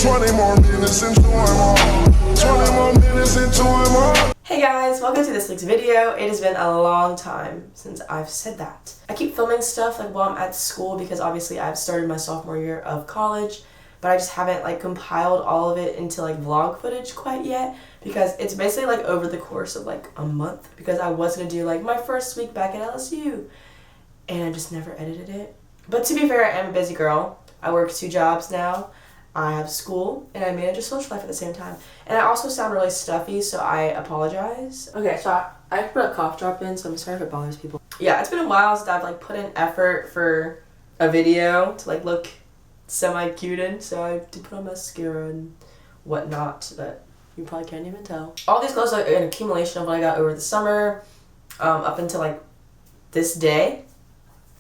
20 more minutes into I'm on. 20 more minutes into I'm on. Hey guys, welcome to this week's video. It has been a long time since I've said that. I keep filming stuff like while I'm at school because obviously I've started my sophomore year of college, but I just haven't like compiled all of it into like vlog footage quite yet because it's basically like over the course of like a month because I was gonna do like my first week back at LSU and I just never edited it. But to be fair, I am a busy girl. I work 2 jobs now. I have school and I manage a social life at the same time. And I also sound really stuffy, so I apologize. Okay, so I put a cough drop in, so I'm sorry if it bothers people. Yeah, it's been a while since I've like put in effort for a video to like look semi-cute in, so I did put on mascara and whatnot that you probably can't even tell. All these clothes are an accumulation of what I got over the summer up until like this day.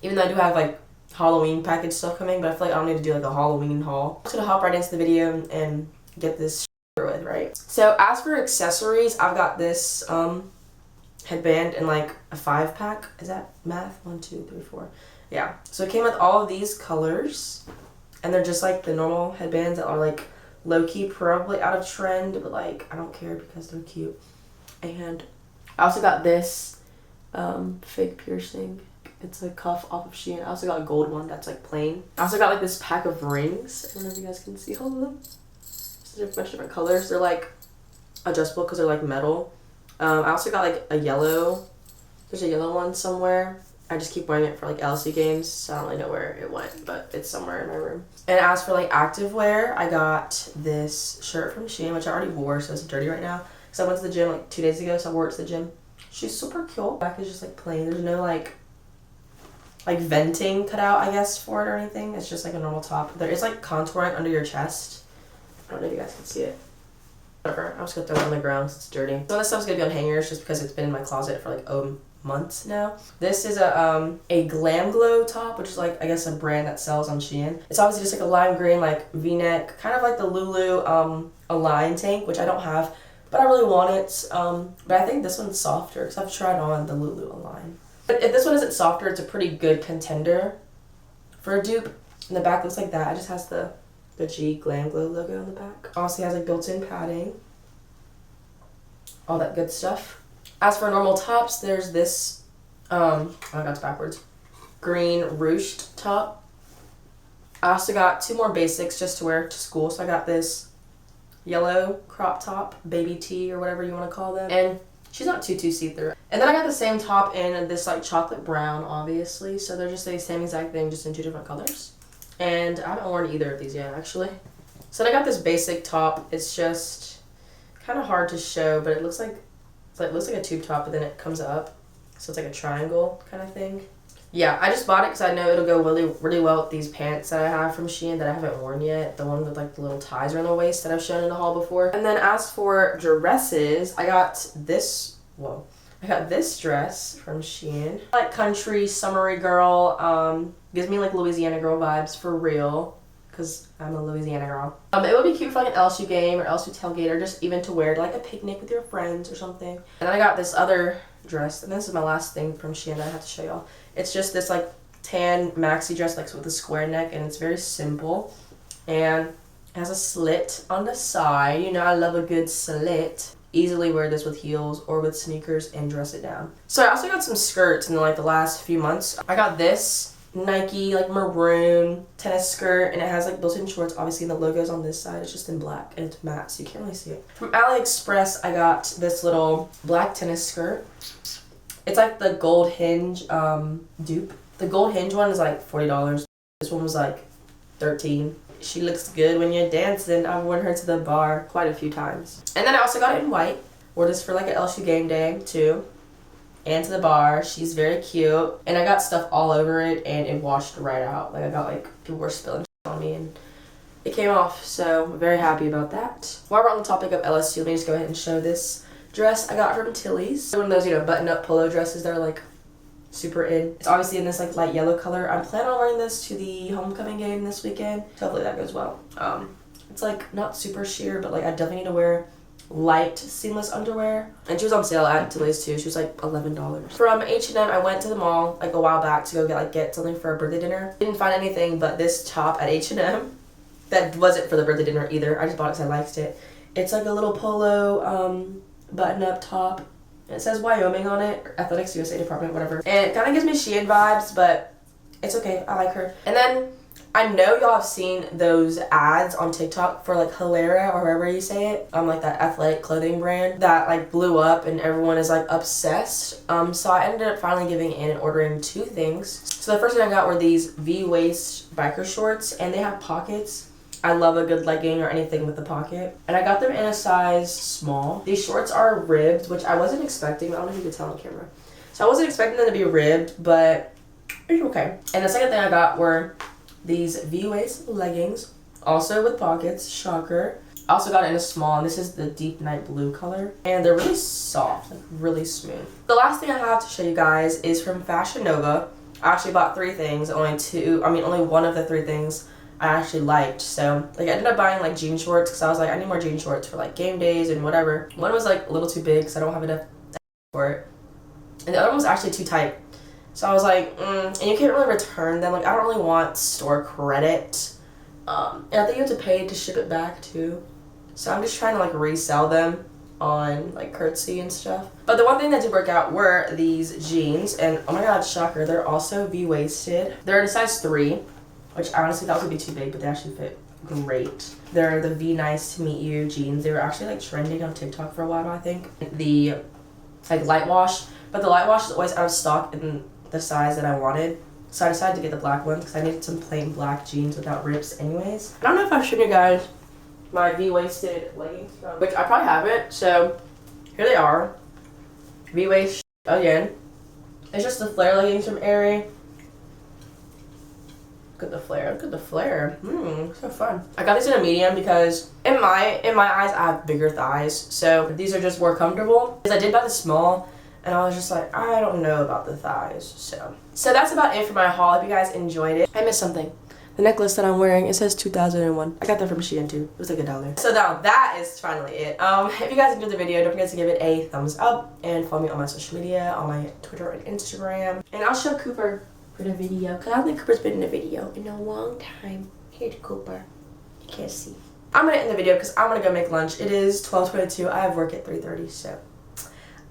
Even though I do have like Halloween package stuff coming, but I feel like I don't need to do like a Halloween haul. I'm just gonna hop right into the video and get this over with, right? So as for accessories, I've got this headband in like a 5-pack. Is that math? 1, 2, 3, 4. Yeah. So it came with all of these colors, and they're just like the normal headbands that are like low-key probably out of trend, but like I don't care because they're cute. And I also got this fake piercing. It's a cuff off of Shein. I also got a gold one that's like plain. I also got like this pack of rings. I don't know if you guys can see all of them. It's a bunch of different colors. They're like adjustable because they're like metal. I also got like a yellow. There's a yellow one somewhere. I just keep wearing it for like LSU games, so I don't really know where it went, but it's somewhere in my room. And as for like activewear, I got this shirt from Shein, which I already wore, so it's dirty right now. Because I went to the gym like 2 days ago, so I wore it to the gym. She's super cute. Back is just like plain. There's no like venting cut out, I guess, for it or anything. It's just like a normal top. There is like contouring under your chest. I don't know if you guys can see it. Whatever. I'm just gonna throw it on the ground because it's dirty. Some of this stuff's gonna be on hangers just because it's been in my closet for like months now. This is a Glam Glow top, which is like I guess a brand that sells on Shein. It's obviously just like a lime green like V-neck, kind of like the Lulu Align tank, which I don't have, but I really want it. But I think this one's softer because I've tried on the Lulu Align. But if this one isn't softer, it's a pretty good contender for a dupe. And the back looks like that. It just has the G Glam Glow logo on the back. Also has like built-in padding. All that good stuff. As for normal tops, there's this, oh my god, it's backwards. Green ruched top. I also got 2 more basics just to wear to school. So I got this yellow crop top, baby tee or whatever you want to call them. And she's not too see-through. And then I got the same top in this like chocolate brown, obviously. So they're just the same exact thing, just in 2 different colors. And I haven't worn either of these yet, actually. So then I got this basic top. It's just kind of hard to show, but it looks like a tube top, but then it comes up. So it's like a triangle kind of thing. Yeah, I just bought it because I know it'll go really, really well with these pants that I have from Shein that I haven't worn yet. The one with like the little ties around the waist that I've shown in the haul before. And then as for dresses, I got this, I got this dress from Shein. Like country, summery girl, gives me like Louisiana girl vibes for real. Because I'm a Louisiana girl. It would be cute for like an LSU game or LSU tailgate or just even to wear to like a picnic with your friends or something. And then I got this other dress, and this is my last thing from Shein that I have to show y'all. It's just this like tan maxi dress like with a square neck, and it's very simple. And it has a slit on the side. You know I love a good slit. Easily wear this with heels or with sneakers and dress it down. So I also got some skirts in like the last few months. I got this Nike like maroon tennis skirt, and it has like built-in shorts. Obviously the logo's on this side. It's just in black and it's matte, so you can't really see it. From AliExpress, I got this little black tennis skirt. It's like the gold hinge dupe. The gold hinge one is like $40. This one was like $13. She looks good when you're dancing. I've worn her to the bar quite a few times. And then I also got it in white. Wore this for like an LSU game day too. And to the bar. She's very cute. And I got stuff all over it and it washed right out. Like I got like, people were spilling on me and it came off. So I'm very happy about that. While we're on the topic of LSU, let me just go ahead and show this dress I got from Tilly's. One of those, you know, button-up polo dresses that are like super in. It's obviously in this like light yellow color. I'm planning on wearing this to the homecoming game this weekend. So hopefully that goes well. It's like not super sheer, but like I definitely need to wear light seamless underwear. And she was on sale at Tilly's too. She was like $11. From H&M, I went to the mall like a while back to go get something for a birthday dinner. Didn't find anything but this top at H&M. that wasn't for the birthday dinner either. I just bought it because I liked it. It's like a little polo button-up top. It says Wyoming on it, or Athletics USA Department, whatever. And it kind of gives me Shein vibes, but it's okay. I like her. And then I know y'all have seen those ads on TikTok for like Hilera or wherever you say it, like that athletic clothing brand that like blew up and everyone is like obsessed. So I ended up finally giving in and ordering 2 things. So the first thing I got were these V-waist biker shorts, and they have pockets. I love a good legging or anything with a pocket. And I got them in a size small. These shorts are ribbed, which I wasn't expecting. I don't know if you could tell on camera. So I wasn't expecting them to be ribbed, but it's okay. And the second thing I got were these V-waist leggings, also with pockets, shocker. I also got it in a small, and this is the deep night blue color. And they're really soft, like really smooth. The last thing I have to show you guys is from Fashion Nova. I actually bought 3 things, only one of the 3 things I actually liked. So like I ended up buying like jean shorts because I was like, I need more jean shorts for like game days and whatever. One was like a little too big because I don't have enough for it. And the other one was actually too tight. So I was like, and you can't really return them. Like I don't really want store credit. And I think you have to pay to ship it back too. So I'm just trying to like resell them on like Curtsy and stuff. But the one thing that did work out were these jeans, and oh my god, shocker, they're also V-waisted. They're in a size 3. Which I honestly thought would be too big, but they actually fit great. They're the V Nice to Meet You jeans. They were actually like trending on TikTok for a while, I think. The like light wash, but the light wash is always out of stock in the size that I wanted. So I decided to get the black one because I needed some plain black jeans without rips anyways. I don't know if I've shown you guys my V-waisted leggings, which I probably haven't. So here they are. V-waist again. It's just the flare leggings from Aerie. Look at the flare. Look at the flare. So fun. I got these in a medium because in my eyes I have bigger thighs, so these are just more comfortable. Because I did buy the small, and I was just like, I don't know about the thighs. So that's about it for my haul. If you guys enjoyed it. I missed something. The necklace that I'm wearing, it says 2001. I got that from Shein too. It was like $1. So now that is finally it. If you guys enjoyed the video, don't forget to give it a thumbs up and follow me on my social media, on my Twitter and Instagram. And I'll show Cooper for the video, because I don't think Cooper's been in a video in a long time. Here's Cooper. You can't see. I'm gonna end the video because I'm gonna go make lunch. It is 12:22. I have work at 3:30, so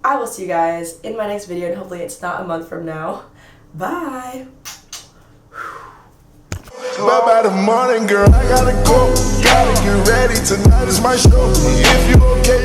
I will see you guys in my next video, and hopefully it's not a month from now. Bye. Bye bye the morning, girl. I gotta go. Gotta get ready. Tonight is my show. If you okay.